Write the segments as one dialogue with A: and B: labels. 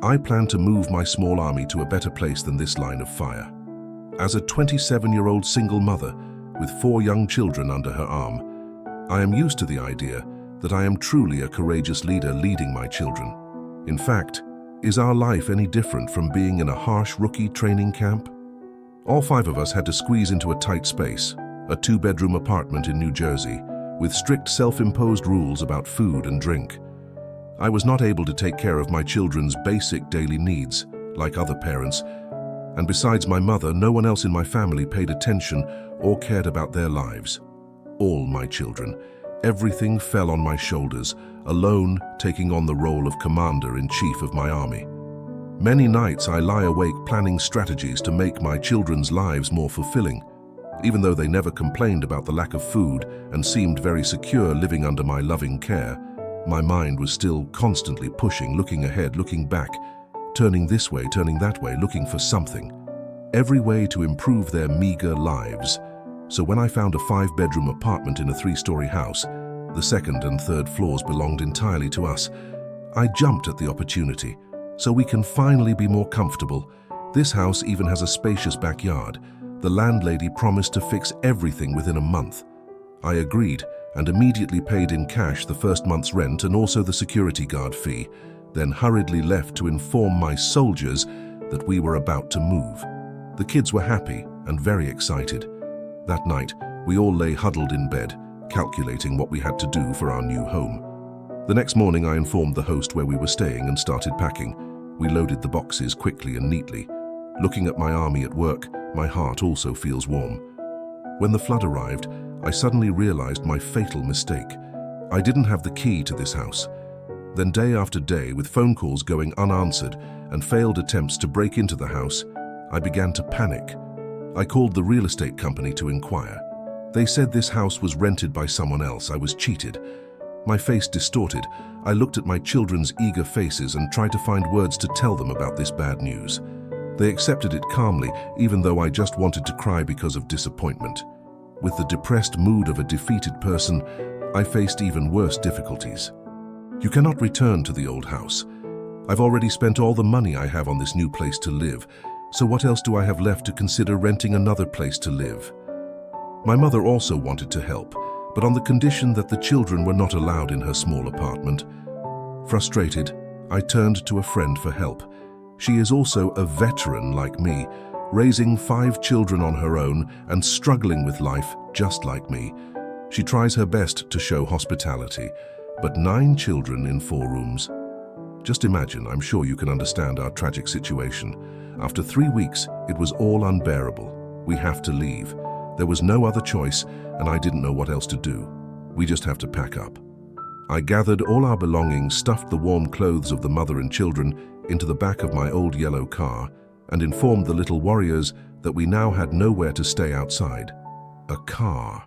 A: I plan to move my small army to a better place than this line of fire. As a 27-year-old single mother with 4 young children under her arm, I am used to the idea that I am truly a courageous leader leading my children. In fact, is our life any different from being in a harsh rookie training camp? All 5 of us had to squeeze into a tight space, a 2-bedroom apartment in New Jersey, with strict self-imposed rules about food and drink. I was not able to take care of my children's basic daily needs, like other parents, and besides my mother, no one else in my family paid attention or cared about their lives. All my children, everything fell on my shoulders, alone taking on the role of commander-in-chief of my army. Many nights I lie awake planning strategies to make my children's lives more fulfilling. Even though they never complained about the lack of food and seemed very secure living under my loving care, my mind was still constantly pushing, looking ahead, looking back, turning this way, turning that way, looking for something. Every way to improve their meager lives. So when I found a 5-bedroom apartment in a 3-story house, the 2nd and 3rd floors belonged entirely to us, I jumped at the opportunity. So we can finally be more comfortable. This house even has a spacious backyard. The landlady promised to fix everything within a month. I agreed and immediately paid in cash the first month's rent and also the security guard fee, then hurriedly left to inform my soldiers that we were about to move. The kids were happy and very excited. That night, we all lay huddled in bed, calculating what we had to do for our new home. The next morning, I informed the host where we were staying and started packing. We loaded the boxes quickly and neatly. Looking at my army at work, my heart also feels warm. When the flood arrived, I suddenly realized my fatal mistake. I didn't have the key to this house. Then day after day, with phone calls going unanswered and failed attempts to break into the house, I began to panic. I called the real estate company to inquire. They said this house was rented by someone else. I was cheated. My face distorted. I looked at my children's eager faces and tried to find words to tell them about this bad news. They accepted it calmly, even though I just wanted to cry because of disappointment. With the depressed mood of a defeated person, I faced even worse difficulties. You cannot return to the old house. I've already spent all the money I have on this new place to live, so what else do I have left to consider renting another place to live? My mother also wanted to help, but on the condition that the children were not allowed in her small apartment. Frustrated, I turned to a friend for help. She is also a veteran like me, raising 5 children on her own and struggling with life just like me. She tries her best to show hospitality, but 9 children in 4 rooms. Just imagine, I'm sure you can understand our tragic situation. After 3 weeks, it was all unbearable. We have to leave. There was no other choice, and I didn't know what else to do. We just have to pack up. I gathered all our belongings, stuffed the warm clothes of the mother and children into the back of my old yellow car, and informed the little warriors that we now had nowhere to stay outside. A car.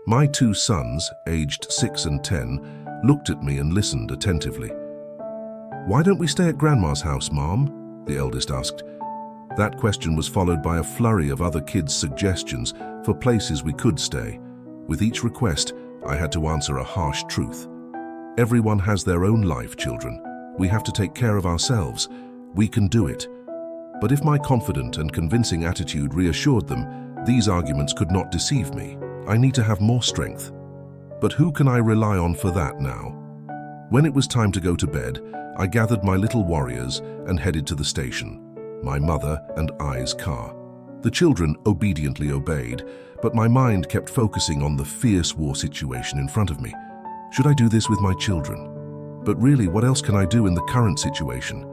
A: My 2 sons, aged 6 and 10, looked at me and listened attentively. "Why don't we stay at Grandma's house, Mom?" the eldest asked. That question was followed by a flurry of other kids' suggestions for places we could stay. With each request, I had to answer a harsh truth. Everyone has their own life, children. We have to take care of ourselves. We can do it. But if my confident and convincing attitude reassured them, these arguments could not deceive me. I need to have more strength. But who can I rely on for that now? When it was time to go to bed, I gathered my little warriors and headed to the station, my mother and I's car. The children obediently obeyed, but my mind kept focusing on the fierce war situation in front of me. Should I do this with my children? But really, what else can I do in the current situation?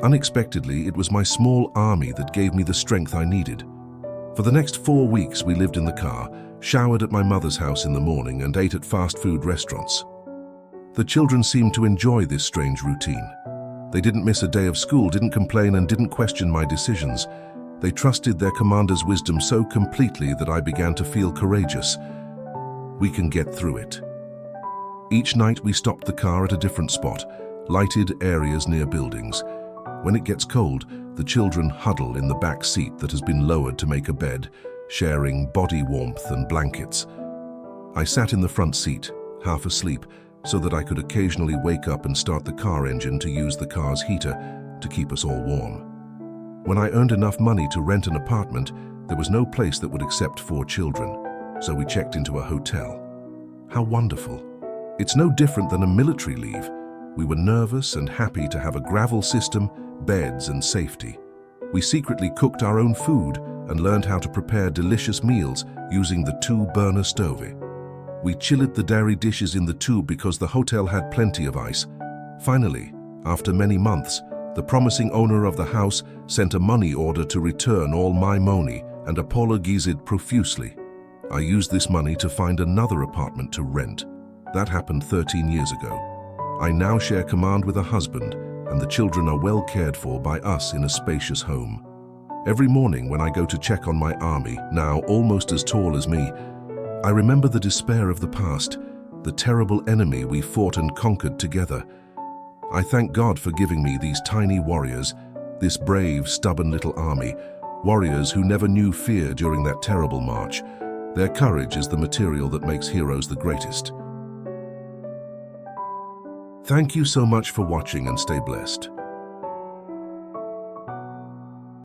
A: Unexpectedly, it was my small army that gave me the strength I needed. For the next 4 weeks, we lived in the car, showered at my mother's house in the morning, and ate at fast food restaurants. The children seemed to enjoy this strange routine. They didn't miss a day of school, didn't complain, and didn't question my decisions. They trusted their commander's wisdom so completely that I began to feel courageous. We can get through it. Each night we stopped the car at a different spot, lighted areas near buildings. When it gets cold, the children huddle in the back seat that has been lowered to make a bed, sharing body warmth and blankets. I sat in the front seat, half asleep, so that I could occasionally wake up and start the car engine to use the car's heater to keep us all warm. When I earned enough money to rent an apartment, there was no place that would accept 4 children, so we checked into a hotel. How wonderful. It's no different than a military leave. We were nervous and happy to have a gravel system, beds, and safety. We secretly cooked our own food and learned how to prepare delicious meals using the 2-burner stove. We chilled the dairy dishes in the tube because the hotel had plenty of ice. Finally, after many months, the promising owner of the house sent a money order to return all my money and apologized profusely. I used this money to find another apartment to rent. That happened 13 years ago. I now share command with a husband, and the children are well cared for by us in a spacious home. Every morning when I go to check on my army, now almost as tall as me, I remember the despair of the past, the terrible enemy we fought and conquered together. I thank God for giving me these tiny warriors, this brave, stubborn little army, warriors who never knew fear during that terrible march. Their courage is the material that makes heroes the greatest. Thank you so much for watching and stay blessed.